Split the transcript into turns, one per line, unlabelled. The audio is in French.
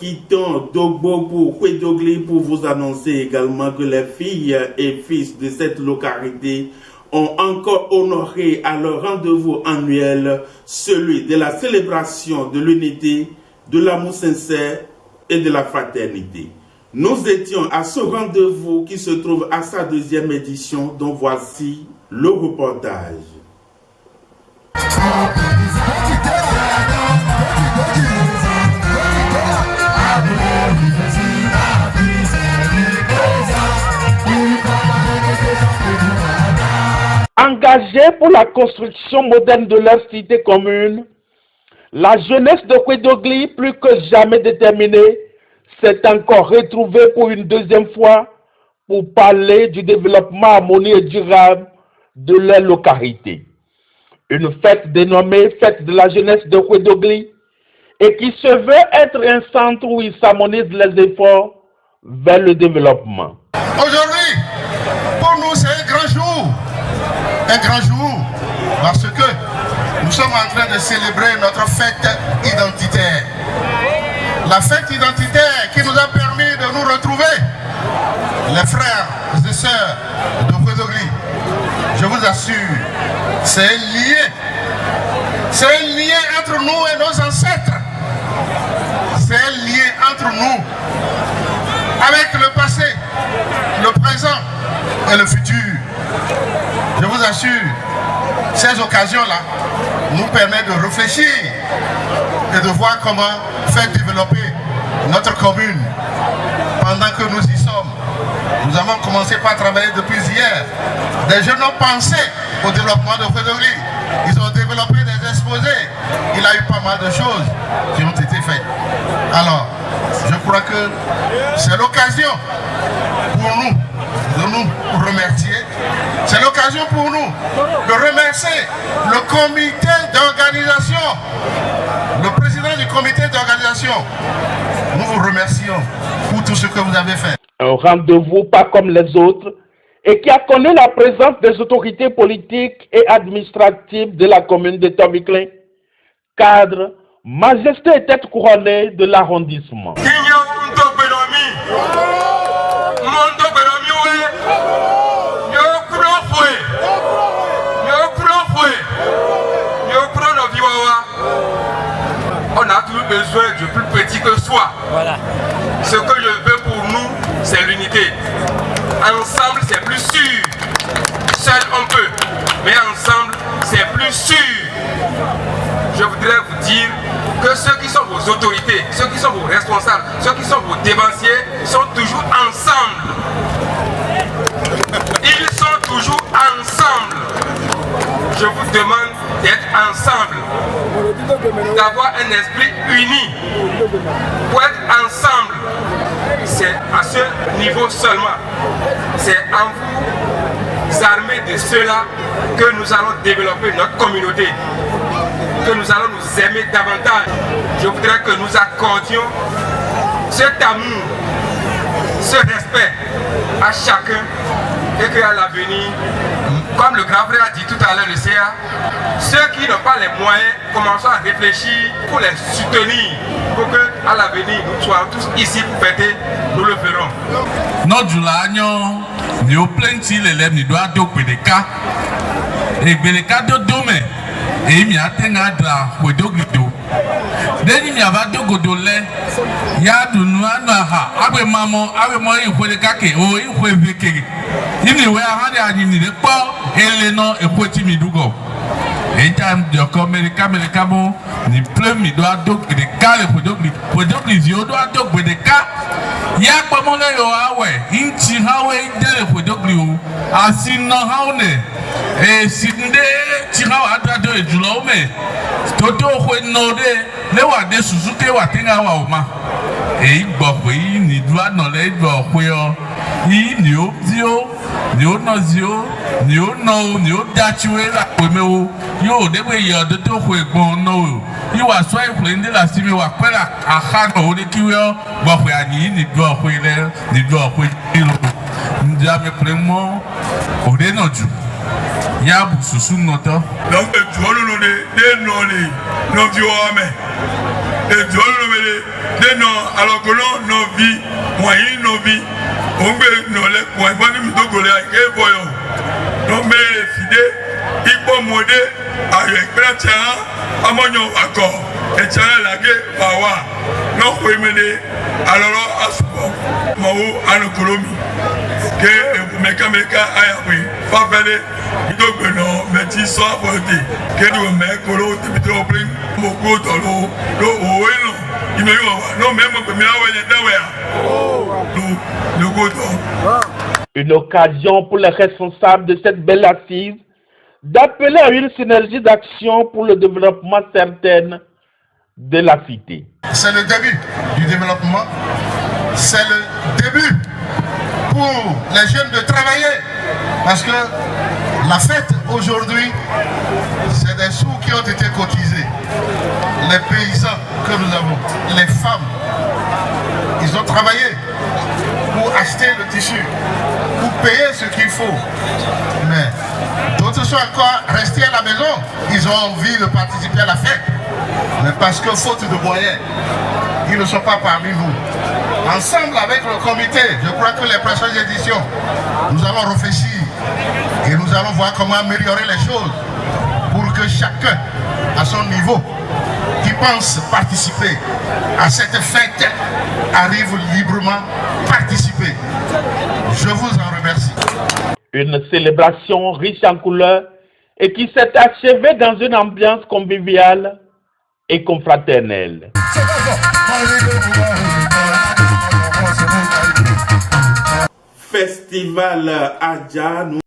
quittons Dogbo pour Kwedogli pour vous annoncer également que les filles et fils de cette localité ont encore honoré à leur rendez-vous annuel celui de la célébration de l'unité, de l'amour sincère et de la fraternité. Nous étions à ce rendez-vous qui se trouve à sa deuxième édition, dont voici le reportage.
Engagés pour la construction moderne de leur cité commune, la jeunesse de Kwedogli, plus que jamais déterminée, s'est encore retrouvée pour une deuxième fois pour parler du développement harmonieux et durable de leur localité. Une fête dénommée Fête de la jeunesse de Kwedogli et qui se veut être un centre où ils s'harmonisent les efforts vers le développement.
Aujourd'hui, pour nous, c'est un grand jour. Un grand jour, parce que nous sommes en train de célébrer notre fête identitaire. La fête identitaire qui nous a permis de nous retrouver, les frères et sœurs de Kwedogli. Je vous assure, c'est un lien. C'est un lien entre nous et nos ancêtres. C'est un lien entre nous avec le passé, le présent et le futur. Je vous assure, ces occasions-là nous permettent de réfléchir et de voir comment faire développer notre commune pendant que nous y sommes. Nous avons commencé par travailler depuis hier. Des jeunes ont pensé au développement de Kwedogli. Ils ont développé des exposés. Il y a eu pas mal de choses qui ont été faites. Alors, je crois que c'est l'occasion pour nous de nous remercier. C'est l'occasion pour nous de remercier le comité d'organisation, le président du comité d'organisation. Nous vous remercions pour tout ce que vous avez fait.
Un rendez-vous pas comme les autres et qui a connu la présence des autorités politiques et administratives de la commune de Tomikling, cadre, majesté et tête couronnée de l'arrondissement.
On a toujours besoin du plus petit que soi. Voilà. Ce que je veux pour nous, c'est l'unité. Ensemble, c'est plus sûr. Seul, on peut. Mais ensemble, c'est plus sûr. Je voudrais vous dire que ceux qui sont vos autorités, ceux qui sont vos responsables, ceux qui sont vos dévanciers, sont toujours ensemble. Ils sont toujours ensemble. Je vous demande d'être ensemble, d'avoir un esprit uni. Pour être ensemble, c'est à ce niveau seulement. C'est en vous armer de cela que nous allons développer notre communauté, que nous allons nous aimer davantage. Je voudrais que nous accordions cet amour, ce respect à chacun et qu'à l'avenir, comme le grand frère a dit tout à l'heure, le CA, ceux qui n'ont pas les moyens, commençons à réfléchir pour les soutenir, pour qu'à l'avenir, nous soyons tous ici pour fêter, nous le ferons.
Notre l'agneau, nous plenty les lèvres, nous doit donc Bédeka. Et Bédeka de Domé, et il y a un adra, Kwedogli. Dès qu'il y a deux godolets, il y a du noir, avec maman, avec moi, il faut les caquer, oh, il faut les véquer. Il n'y a rien à dire, pas, et les noms, et quoi, tu m'y dougo. Et tant de comme les caméras, ni plein, il doit donc des cas, les Kwedogli, il doit donc des cas. Il y a pas mon là, ouais, il tire, ouais, il Kwedogli, assis non, et si nous tirons à droite de l'homme, Toto Node, les Wade Suzuki Watinga Wama. Et il boit, ni doit non les doigts, il n'y a zio, n'y a no zio, n'y a no, n'y a d'atuer la pomeo, yo, de way de Toko no. You are so friendly la Simi Wakwela, a hand of the Kiwell, but we are ni doit wheeler, ni doit wheel. Njame Premo, or they not you. Yabu Susu Nota.
Donc, tu vois le nom de non, non, du homme. et John Lomele, de non, alors que l'on nos vies, moyens nos vies, on veut nos les points, bon, nous devons aller à voyons. Donc, mais les fidèles, il faut modé avec la tiara, à mon accord, et tiara la guerre, bawa, non, faut y mener, alors, à ce moment, Mao, à l'économie, que vous méca, à appris, pas faire il doit que non, mais tu sois voté, que nous mettons que l'autre, tu peux prendre mon coup dans l'eau, il me dit, non, même que
une occasion pour les responsables de cette belle assise d'appeler à une synergie d'action pour le développement certain de la cité.
C'est le début du développement, c'est le début pour les jeunes de travailler, parce que la fête aujourd'hui, c'est des sous qui ont été cotisés. Les paysans que nous avons, les femmes, ils ont travaillé pour acheter le tissu, pour payer ce qu'il faut. Mais d'autres sont encore restés à la maison, ils ont envie de participer à la fête. Mais parce que faute de moyens, ils ne sont pas parmi vous. Ensemble avec le comité, je crois que les prochaines éditions, nous allons réfléchir et nous allons voir comment améliorer les choses pour que chacun, à son niveau, qui pense participer à cette fête, arrive librement participer. Je vous en remercie.
Une célébration riche en couleurs et qui s'est achevée dans une ambiance conviviale et confraternelle.
Festival Adja.